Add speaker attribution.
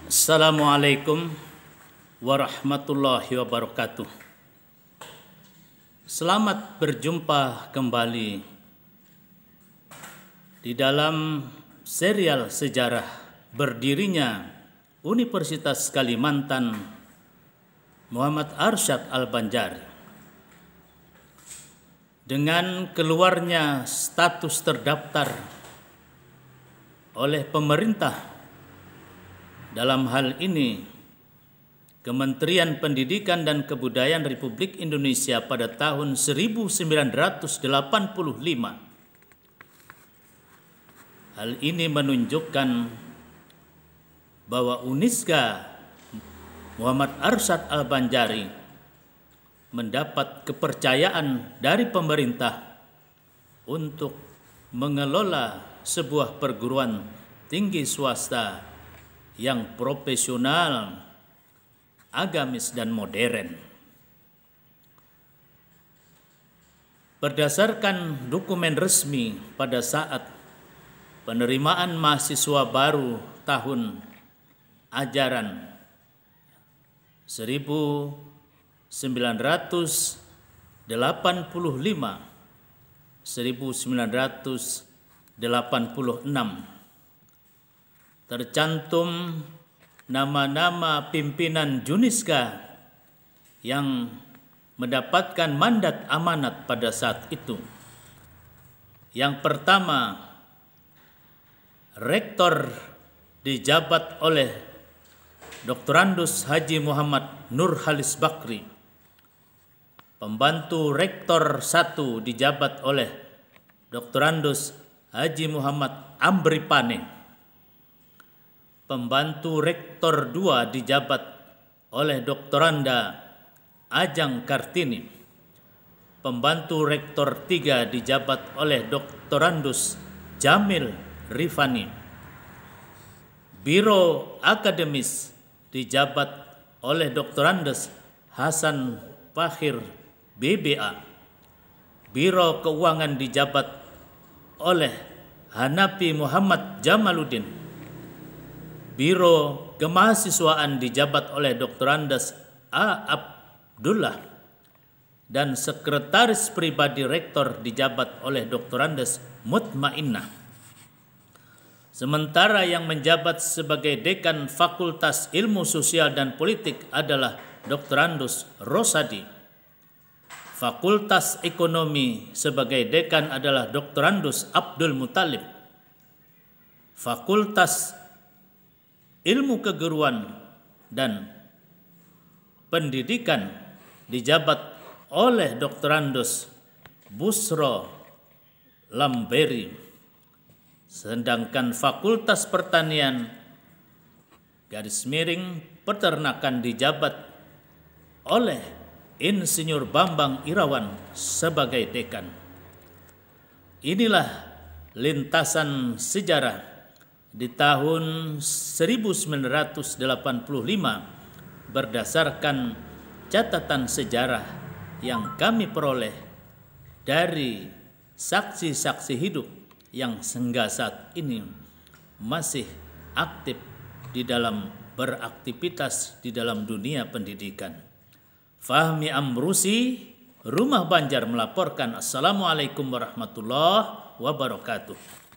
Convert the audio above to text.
Speaker 1: Assalamualaikum warahmatullahi wabarakatuh. Selamat berjumpa kembali di dalam serial sejarah berdirinya Universitas Kalimantan Muhammad Arsyad Al-Banjari. Dengan keluarnya status terdaftar oleh pemerintah, dalam hal ini Kementerian Pendidikan dan Kebudayaan Republik Indonesia pada tahun 1985. Hal ini menunjukkan bahwa Uniska Muhammad Arsyad Al-Banjari mendapat kepercayaan dari pemerintah untuk mengelola sebuah perguruan tinggi swasta yang profesional, agamis, dan modern. Berdasarkan dokumen resmi pada saat penerimaan mahasiswa baru tahun ajaran 1985-1986 tercantum nama-nama pimpinan Juniska yang mendapatkan mandat amanat pada saat itu. Yang pertama, Rektor dijabat oleh Dr. Andus Haji Muhammad Nurhalis Bakri. Pembantu Rektor 1 dijabat oleh Dr. Andus Haji Muhammad Amri Pane. Pembantu Rektor 2 dijabat oleh Dr. Anda Ajang Kartini. Pembantu Rektor 3 dijabat oleh Dr. Andus Jamil Rifani. Biro Akademis dijabat oleh Dr. Andes Hasan Fakhir BBA. Biro Keuangan dijabat oleh Hanafi Muhammad Jamaluddin. Biro Kemahasiswaan dijabat oleh Dr. Andes A. Abdullah, dan Sekretaris Pribadi Rektor dijabat oleh Dr. Andes Mutmainnah. Sementara yang menjabat sebagai Dekan Fakultas Ilmu Sosial dan Politik adalah Dr. Andus Rosadi. Fakultas Ekonomi sebagai Dekan adalah Dr. Andus Abdul Muttalib. Fakultas Ilmu Keguruan dan Pendidikan dijabat oleh Dr. Andus Busro Lamberi. Sedangkan Fakultas Pertanian Peternakan dijabat oleh Insinyur Bambang Irawan sebagai Dekan. Inilah lintasan sejarah di tahun 1985 berdasarkan catatan sejarah yang kami peroleh dari saksi-saksi hidup yang hingga saat ini masih aktif di dalam beraktivitas di dalam dunia pendidikan. Fahmi Amrusi, Rumah Banjar melaporkan. Assalamualaikum warahmatullahi wabarakatuh.